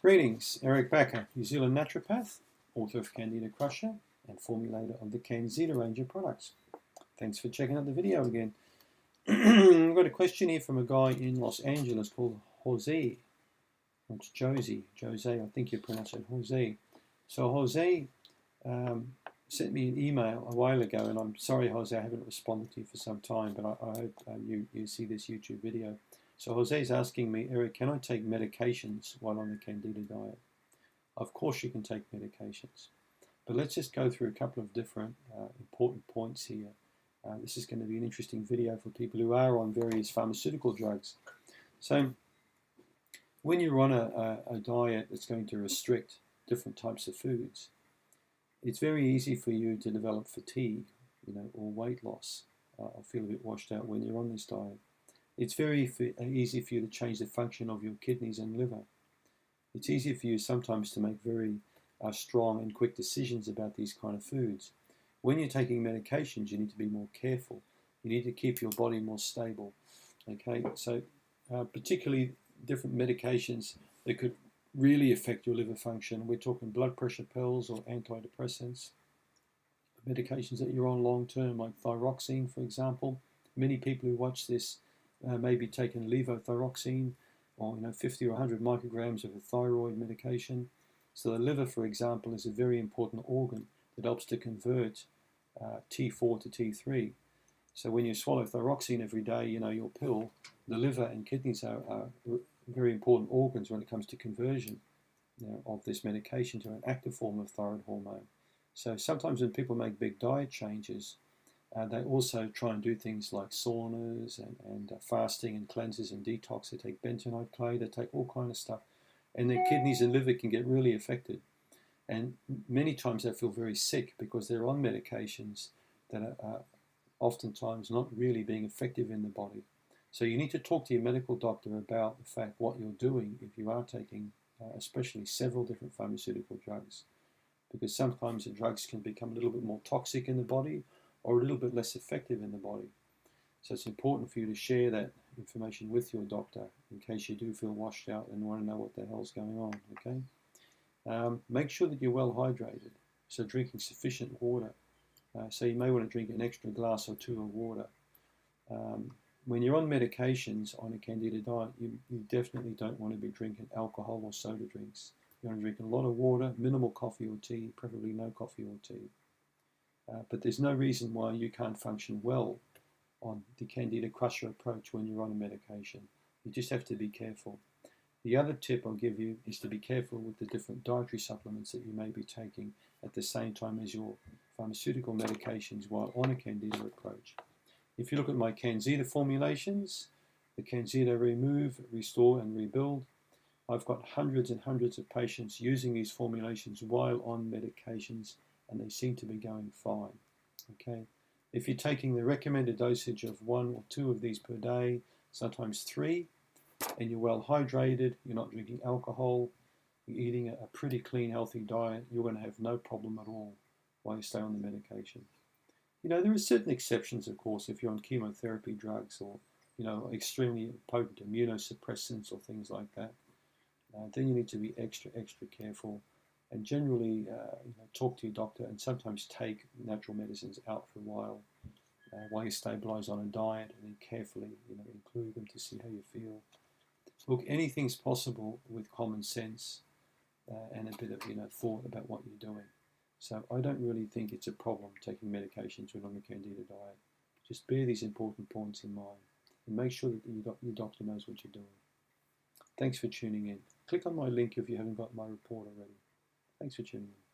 Greetings, Eric Backer, New Zealand naturopath, author of Candida Crusher, and formulator of the CanXida range of products. Thanks for checking out the video again. I've got a question here from a guy in Los Angeles called Jose. It's Jose, I think you pronounce it Jose. So Jose sent me an email a while ago, and I'm sorry, Jose, I haven't responded to you for some time, but I hope you see this YouTube video. So Jose is asking me, Eric, can I take medications while on the Candida diet? Of course you can take medications, but let's just go through a couple of different important points here. This is going to be an interesting video for people who are on various pharmaceutical drugs. So when you're on a diet that's going to restrict different types of foods, it's very easy for you to develop fatigue, or weight loss, or feel a bit washed out when you're on this diet. It's very easy for you to change the function of your kidneys and liver. It's easy for you sometimes to make very strong and quick decisions about these kind of foods. When you're taking medications, you need to be more careful. You need to keep your body more stable. Okay, so particularly different medications that could really affect your liver function. We're talking blood pressure pills or anti-depressants, medications that you're on long term, like thyroxine, for example. Many people who watch this may be taking levothyroxine, or 50 or 100 micrograms of a thyroid medication. So the liver, for example, is a very important organ that helps to convert T4 to T3. So when you swallow thyroxine every day, your pill, the liver and kidneys are very important organs when it comes to conversion of this medication to an active form of thyroid hormone. So sometimes when people make big diet changes, they also try and do things like saunas and fasting and cleanses and detox. They take bentonite clay, they take all kind of stuff. And their kidneys and liver can get really affected. And many times they feel very sick because they're on medications that are oftentimes not really being effective in the body. So you need to talk to your medical doctor about the fact what you're doing if you are taking especially several different pharmaceutical drugs. Because sometimes the drugs can become a little bit more toxic in the body or a little bit less effective in the body. So it's important for you to share that information with your doctor in case you do feel washed out and want to know what the hell's going on, okay? Make sure that you're well hydrated, so drinking sufficient water. So you may want to drink an extra glass or two of water. When you're on medications on a Candida diet, you definitely don't want to be drinking alcohol or soda drinks. You want to drink a lot of water, minimal coffee or tea, preferably no coffee or tea. But there's no reason why you can't function well on the Candida Crusher approach when you're on a medication. You just have to be careful. The other tip I'll give you is to be careful with the different dietary supplements that you may be taking at the same time as your pharmaceutical medications while on a Candida approach. If you look at my CanXida formulations, the CanXida Remove, Restore and Rebuild, I've got hundreds and hundreds of patients using these formulations while on medications, and they seem to be going fine. Okay, if you're taking the recommended dosage of 1 or 2 of these per day, sometimes 3, and you're well hydrated, you're not drinking alcohol, you're eating a pretty clean, healthy diet, you're going to have no problem at all while you stay on the medication. There are certain exceptions, of course, if you're on chemotherapy drugs or, extremely potent immunosuppressants or things like that. Then you need to be extra careful. And generally, talk to your doctor and sometimes take natural medicines out for a while you stabilize on a diet, and then carefully, include them to see how you feel. Look, anything's possible with common sense and a bit of, thought about what you're doing. So I don't really think it's a problem taking medications when on the Candida diet. Just bear these important points in mind and make sure that your doctor knows what you're doing. Thanks for tuning in. Click on my link if you haven't got my report already. Thanks for tuning in.